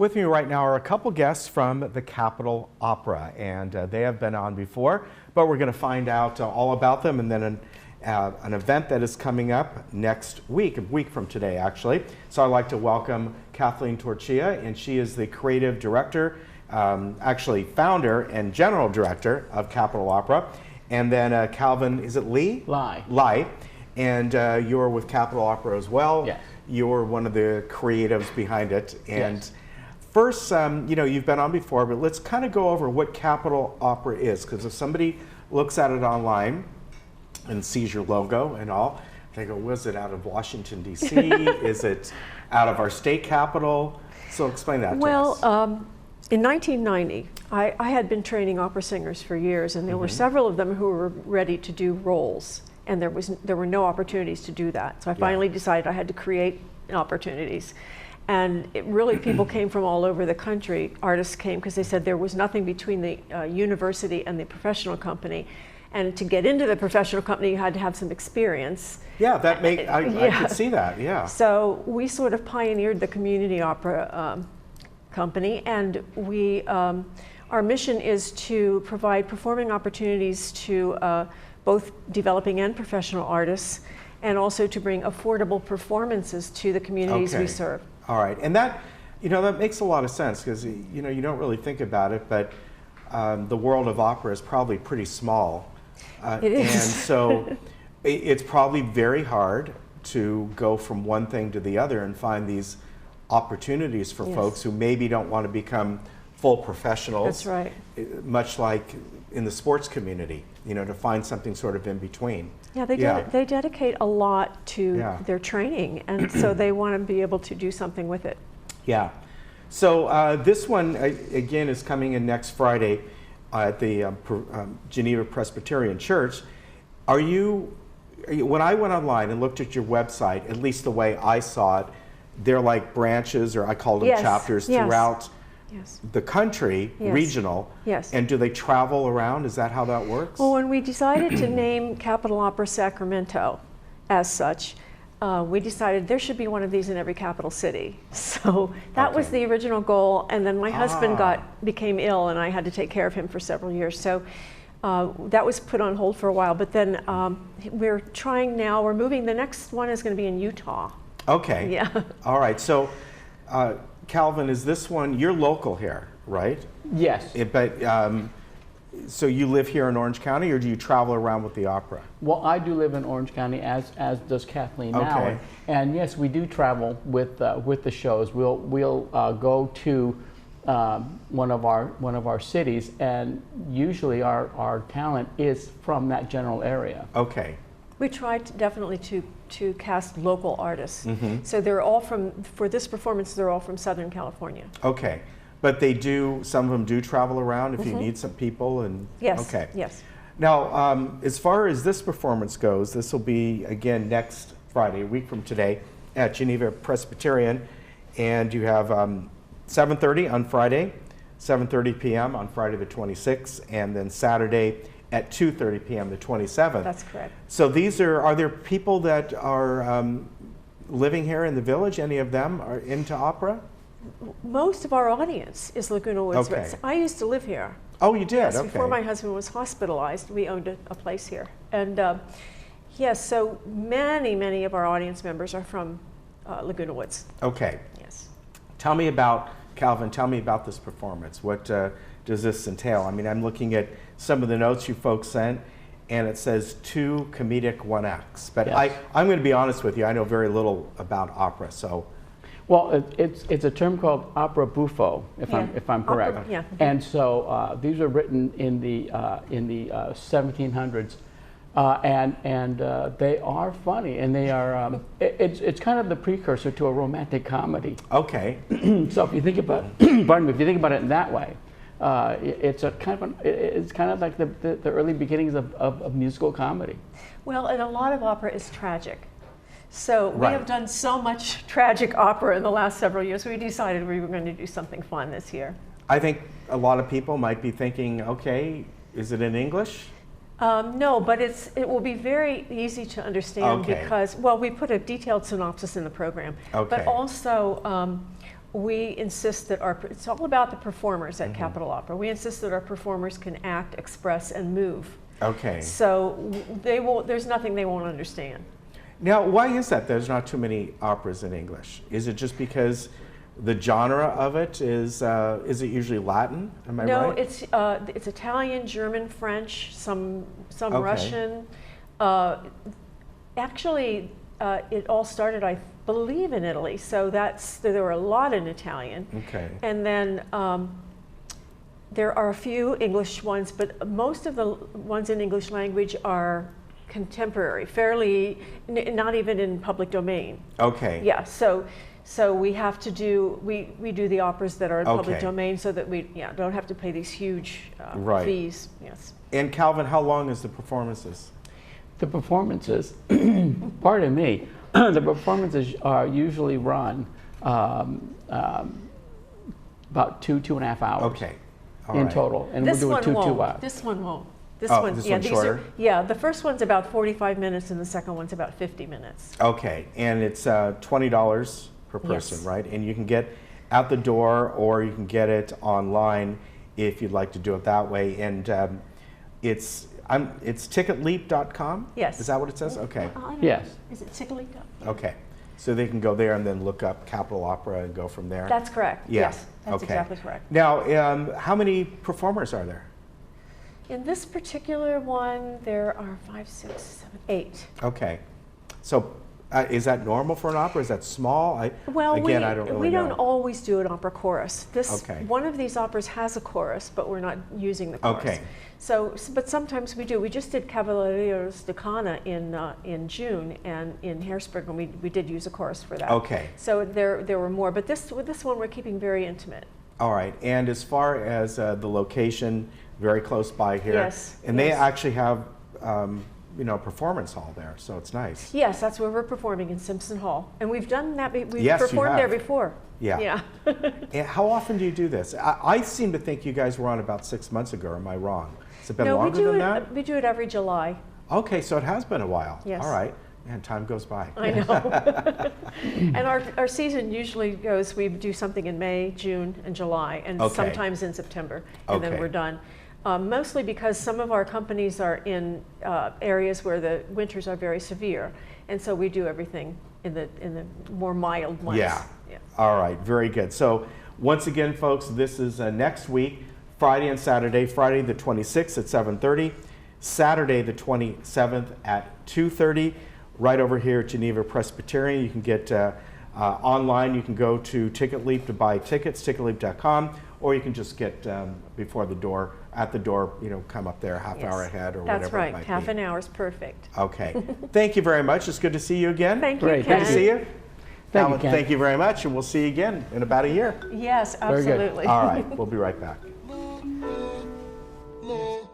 With me right now are a couple guests from the Capitol Opera, and they have been on before, but we're going to find out all about them, and then an event that is coming up next week, a week from today actually. So I'd like to welcome Kathleen Torchia, and she is the creative director, actually founder and general director of Capitol Opera. And then Calvin, is it Lee? Lai. And you're with Capitol Opera as well. Yes. You're one of the creatives behind it. And yes. First, you know, you've been on before, but let's kind of go over what Capitol Opera is, because if somebody looks at it online and sees your logo and all, they go, was it out of Washington, D.C.? Is it out of our state capital? So explain that to us. In 1990, I had been training opera singers for years, and there were several of them who were ready to do roles, and there were no opportunities to do that. So I finally decided I had to create opportunities. And people came from all over the country. Artists came because they said there was nothing between the university and the professional company. And to get into the professional company, you had to have some experience. Yeah, I could see that, yeah. So we sort of pioneered the community opera company, and our mission is to provide performing opportunities to both developing and professional artists, and also to bring affordable performances to the communities we serve. All right, and that, you know, that makes a lot of sense, because, you know, you don't really think about it, but the world of opera is probably pretty small. It is. And so it's probably very hard to go from one thing to the other and find these opportunities for folks who maybe don't want to become full professionals. That's right. Much like in the sports community, you know, to find something sort of in between. Yeah, they dedicate a lot to their training, and so they want to be able to do something with it. Yeah. So this one, again, is coming in next Friday at the Geneva Presbyterian Church. When I went online and looked at your website, at least the way I saw it, they're like branches, or I call them chapters, throughout the country, regional. Yes. And do they travel around? Is that how that works? Well, when we decided to name Capitol Opera Sacramento as such, we decided there should be one of these in every capital city. So that was the original goal, and then my husband became ill, and I had to take care of him for several years. So that was put on hold for a while, but then we're trying now, we're moving, the next one is going to be in Utah. Okay. Yeah. All right. So, Calvin, is this one, you're local here, right? Yes. So you live here in Orange County, or do you travel around with the opera? Well, I do live in Orange County, as does Kathleen now. Okay. And yes, we do travel with the shows. We'll go to one of our cities, and usually our talent is from that general area. Okay. We tried definitely to cast local artists. So they're all for this performance, they're all from Southern California. Okay. But some of them do travel around if you need some people? Yes. Okay. Yes. Now, as far as this performance goes, this will be, again, next Friday, a week from today, at Geneva Presbyterian. And you have 7:30 on Friday, 7:30 p.m. on Friday the 26th, and then Saturday at 2:30 p.m. the 27th. That's correct. So are there people that are living here in the village? Any of them are into opera? Most of our audience is Laguna Woods Village. I used to live here. Oh, you did? Yes, okay. Before my husband was hospitalized, we owned a place here. And yes, so many of our audience members are from Laguna Woods. Okay. Yes. Calvin, tell me about this performance. What does this entail? I mean, I'm looking at some of the notes you folks sent, and it says 2 comedic 1 acts. But I'm going to be honest with you, I know very little about opera, so. Well, it's a term called opera buffo, if I'm correct. Opera, And so these were written in the 1700s, and they are funny, and they are it's kind of the precursor to a romantic comedy. Okay. So if you think about if you think about it in that way, it's kind of like the early beginnings of musical comedy. Well, and a lot of opera is tragic. So we have done so much tragic opera in the last several years, we decided we were going to do something fun this year. I think a lot of people might be thinking, okay, is it in English? No, but it will be very easy to understand because, well, we put a detailed synopsis in the program, but also we insist that it's all about the performers at Capitol Opera. We insist that our performers can act, express, and move. Okay. So there's nothing they won't understand. Now, why is that there's not too many operas in English? Is it just because the genre of it is it usually Latin? Am I No, right? it's Italian, German, French, some Okay. Russian. Actually, it all started, I believe, in Italy. So there were a lot in Italian. Okay. And then there are a few English ones, but most of the ones in English language are contemporary, fairly, not even in public domain. Okay. Yeah, so we have to we do the operas that are in public Okay. domain so that we don't have to pay these huge Right. fees. Yes. And Calvin, how long is the performances? The performances, pardon me, the performances are usually run about 2.5 hours Okay. All in right. total, and This we're one doing two won't. hours. This one won't. This Oh, one, this yeah, one's these shorter? are, yeah. The first one's about 45 minutes, and the second one's about 50 minutes. Okay, and it's $20 per person, Yes. right? And you can get at the door, or you can get it online if you'd like to do it that way. And it's ticketleap.com. Yes. Is that what it says? Okay. I don't Yes. know. Is it Tickly? Okay. So they can go there and then look up Capitol Opera and go from there. That's correct. Yeah. Yes, that's Okay. exactly correct. Now, how many performers are there? In this particular one, there are 5, 6, 7, 8. Okay. So is that normal for an opera? Is that small? Well, Again, I don't really we know. don't always do an opera chorus. Okay. One of these operas has a chorus, but we're not using the chorus. Okay. So, but sometimes we do. We just did Cavalleros de Cana in June, and in Harrisburg, and we did use a chorus for that. Okay. So there were more, but with this one, we're keeping very intimate. All right, and as far as the location, very close by here. Yes, And they yes. actually have, performance hall there, so it's nice. Yes, that's where we're performing, in Simpson Hall, and we've done that. We've Yes, you performed there have. before. Yeah. Yeah. And how often do you do this? I seem to think you guys were on about 6 months ago. Am I wrong? Has it been No, longer than that? we do it every July. Okay, so it has been a while. Yes. All right. Man, time goes by. I know. And our season usually goes, we do something in May, June, and July, and Okay. sometimes in September, and then Okay. we're done. Mostly because some of our companies are in areas where the winters are very severe, and so we do everything in the more mild months. Yeah. All right, very good. So once again, folks, this is next week, Friday and Saturday. Friday the 26th at 7:30, Saturday the 27th at 2:30, right over here at Geneva Presbyterian. You can get online. You can go to TicketLeap to buy tickets, ticketleap.com, or you can just get before the door, at the door, come up there a half hour ahead or whatever That's it right. might Half be. an hour is perfect. Okay. Thank you very much. It's good to see you again. Thank you, Great. Ken. Good to see you. Thank you, Alan, Ken. thank you very much, and we'll see you again in about a year. Yes, Very good. absolutely. All right, we'll be right back. Lord.